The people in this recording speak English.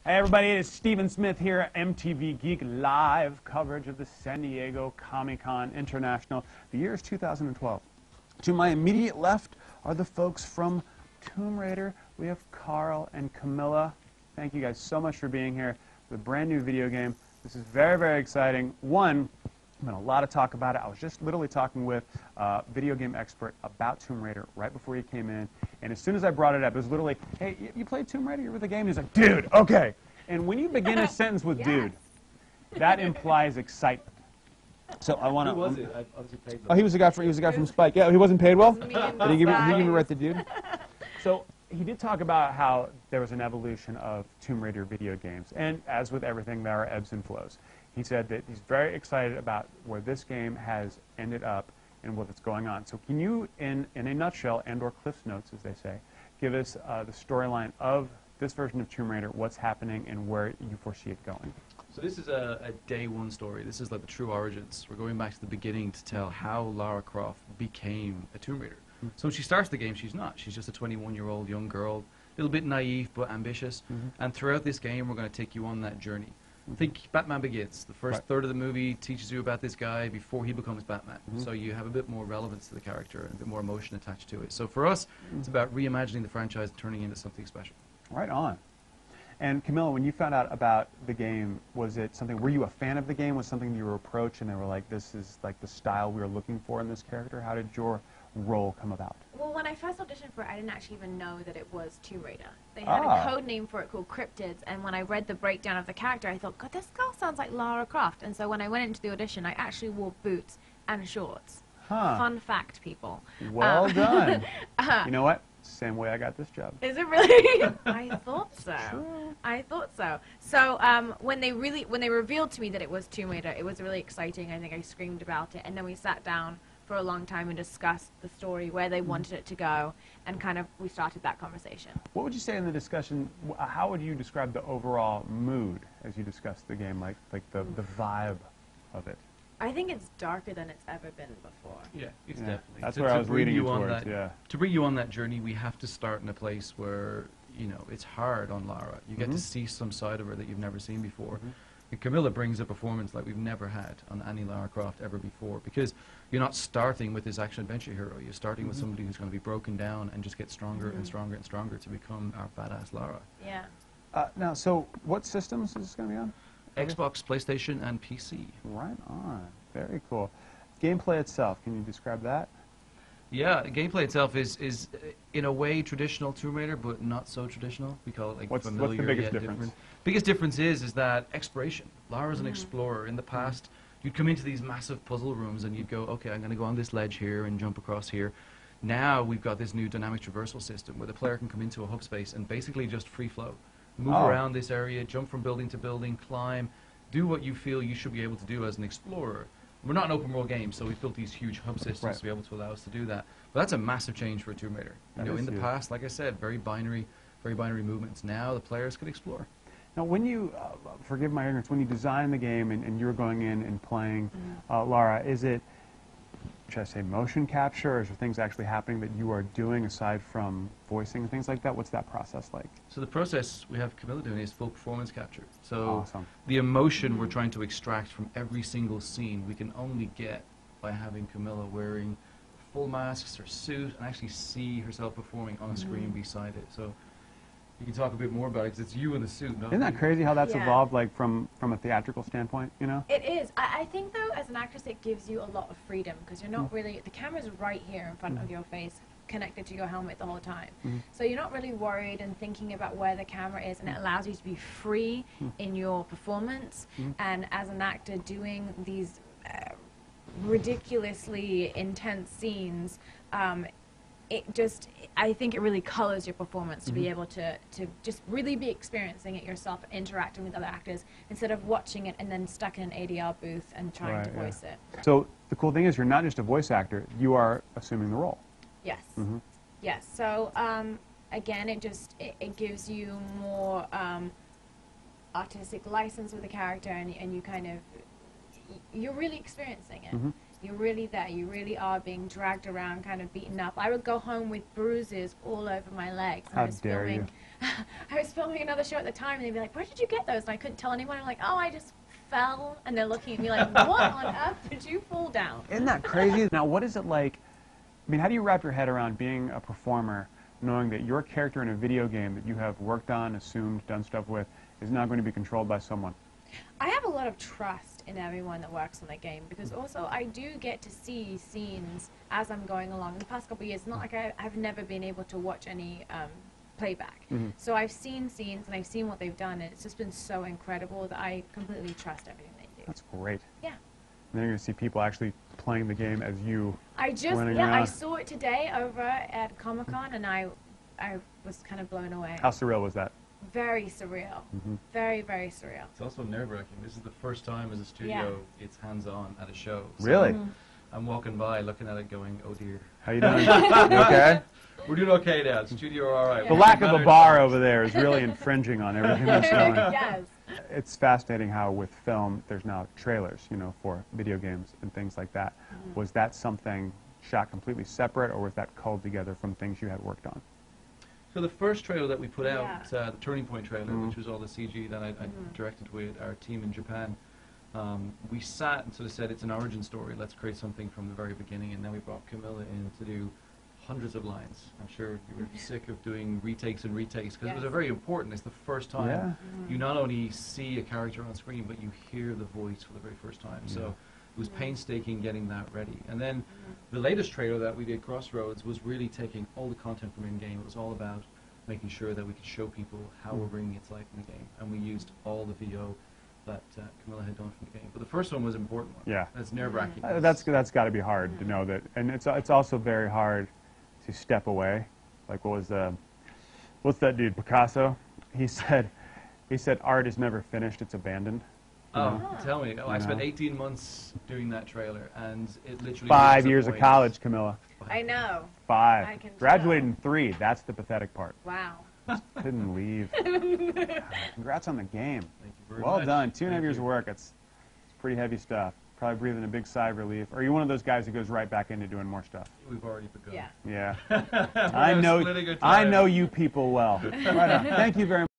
Hey everybody, it is Stephen Smith here at MTV Geek live coverage of the San Diego Comic-Con International. The year is 2012. To my immediate left are the folks from Tomb Raider. We have Karl and Camilla. Thank you guys so much for being here. The brand new video game. This is very, very exciting. One, there's been a lot of talk about it. I was just literally talking with a video game expert about Tomb Raider right before he came in. And as soon as I brought it up, it was literally, hey, you played Tomb Raider? You're with the game? He's like, dude, okay. And when you begin a sentence with dude, that implies excitement. So I want to. Who was it? I obviously paid Oh, he was the guy from Spike. Yeah, he wasn't paid well. Did he give me right the dude? So he did talk about how there was an evolution of Tomb Raider video games, and as with everything, there are ebbs and flows. He said that he's very excited about where this game has ended up and what's going on. So can you, in a nutshell, and/or Cliff's Notes, as they say, give us the storyline of this version of Tomb Raider, what's happening, and where you foresee it going? So this is a day one story. This is like the true origins. We're going back to the beginning to tell how Lara Croft became a Tomb Raider. So when she starts the game, she's not. She's just a 21-year-old young girl, a little bit naive but ambitious. And throughout this game, we're going to take you on that journey. Think Batman Begins. The first third of the movie teaches you about this guy before he becomes Batman. So you have a bit more relevance to the character and a bit more emotion attached to it. So for us, it's about reimagining the franchise and turning it into something special. Right on. And Camilla, when you found out about the game, was it something, were you a fan of the game? Was it something you were approached and they were like, this is like the style we were looking for in this character? How did your role come about? Well, when I first auditioned for it, I didn't actually even know that it was Tomb Raider. They had a code name for it called Cryptids, and when I read the breakdown of the character, I thought, God, this girl sounds like Lara Croft. And so when I went into the audition, I actually wore boots and shorts. Fun fact, people. Well done. You know what? Same way I got this job. Is it really? I thought so. Sure. I thought so. So when they revealed to me that it was Tomb Raider, it was really exciting. I think I screamed about it, and then we sat down for a long time and discussed the story, where they wanted it to go, and kind of we started that conversation. What would you say in the discussion? How would you describe the overall mood as you discussed the game, like the vibe of it? I think it's darker than it's ever been before. Yeah, it's definitely. That's where I was leading you towards, To bring you on that journey, we have to start in a place where, you know, it's hard on Lara. You get to see some side of her that you've never seen before. And Camilla brings a performance like we've never had on any Lara Croft ever before, because you're not starting with this action-adventure hero. You're starting with somebody who's going to be broken down and just get stronger and stronger and stronger to become our badass Lara. Yeah. Now, so what systems is this going to be on? Xbox, PlayStation, and PC. Right on. Very cool. Gameplay itself, can you describe that? Yeah, the gameplay itself is in a way traditional Tomb Raider, but not so traditional. We call it like familiar. What's the biggest yet difference? Biggest difference is that exploration. Lara's an explorer. In the past, you'd come into these massive puzzle rooms and you'd go, okay, I'm going to go on this ledge here and jump across here. Now we've got this new dynamic traversal system where the player can come into a hub space and basically just free flow. Move around this area, jump from building to building, climb, do what you feel you should be able to do as an explorer. We're not an open world game, so we've built these huge hub systems to be able to allow us to do that. But that's a massive change for a Tomb Raider. You know, in the past, like I said, very binary movements. Now the players could explore. Now, when you, forgive my ignorance, when you design the game and you're going in and playing Lara, is it, should I say, motion capture, or is there things actually happening that you are doing aside from voicing and things like that? What's that process like? So the process we have Camilla doing is full performance capture. So the emotion we're trying to extract from every single scene, we can only get by having Camilla wearing full masks, her suit, and actually see herself performing on a screen beside it. So you can talk a bit more about it, because it's you in the suit. Isn't that crazy how that's evolved, like from a theatrical standpoint, you know? It is. I think, though, as an actress, it gives you a lot of freedom, because you're not really, the camera's right here in front of your face, connected to your helmet the whole time. So you're not really worried and thinking about where the camera is, and it allows you to be free in your performance. And as an actor, doing these ridiculously intense scenes, I think it really colors your performance to be able to just really be experiencing it yourself, interacting with other actors, instead of watching it and then stuck in an ADR booth and trying to voice it. So the cool thing is you're not just a voice actor, you are assuming the role. Yes. Yes. So again, it gives you more artistic license with the character, and you kind of, you're really experiencing it. You're really there. You really are being dragged around, kind of beaten up. I would go home with bruises all over my legs. How dare you? I was filming another show at the time, and they'd be like, "Where did you get those?" And I couldn't tell anyone. I'm like, "Oh, I just fell." And they're looking at me like, "What on earth did you fall down?" Isn't that crazy? Now, what is it like? I mean, how do you wrap your head around being a performer, knowing that your character in a video game that you have worked on, assumed, done stuff with, is now going to be controlled by someone? I have a lot of trust in everyone that works on the game, because also I do get to see scenes as I'm going along. In the past couple of years, it's not like I've never been able to watch any playback. So I've seen scenes and I've seen what they've done, and it's just been so incredible that I completely trust everything they do. That's great. Yeah. And then you're going to see people actually playing the game as you. I saw it today over at Comic-Con, and I was kind of blown away. How surreal was that? Very surreal. Very, very surreal. It's also nerve-wracking. This is the first time as a studio it's hands-on at a show. So Really? I'm walking by, looking at it, going, "Oh dear." How you doing? You okay? We're doing okay now. The studio, all right. The lack of a bar over there is really infringing on everything that's going. Yes. It's fascinating how with film there's now trailers, you know, for video games and things like that. Was that something shot completely separate, or was that culled together from things you had worked on? So the first trailer that we put out, the Turning Point trailer, which was all the CG that I directed with our team in Japan, we sat and sort of said, it's an origin story, let's create something from the very beginning, and then we brought Camilla in to do hundreds of lines. I'm sure you were sick of doing retakes and retakes, because it was a very important, it's the first time you not only see a character on screen, but you hear the voice for the very first time. So it was painstaking getting that ready. And then the latest trailer that we did, Crossroads, was really taking all the content from in-game. It was all about making sure that we could show people how we're bringing it to life in the game. And we used all the VO that Camilla had done from the game. But the first one was an important one. Yeah. That's nerve-wracking. That's got to be hard to know that. And it's also very hard to step away. Like, what's that dude, Picasso? He said art is never finished, it's abandoned. Oh, tell me. I spent 18 months doing that trailer, and it literally 5 years of college, Camilla. I know. 5. I can Graduated in 3. That's the pathetic part. Wow. Didn't leave. Congrats on the game. Thank you very Well much. done. 2.5 years of work. It's pretty heavy stuff. Probably breathing a big sigh of relief. Or are you one of those guys who goes right back into doing more stuff? We've already begun. Yeah. Yeah. I know you people well. Right on. Thank you very much.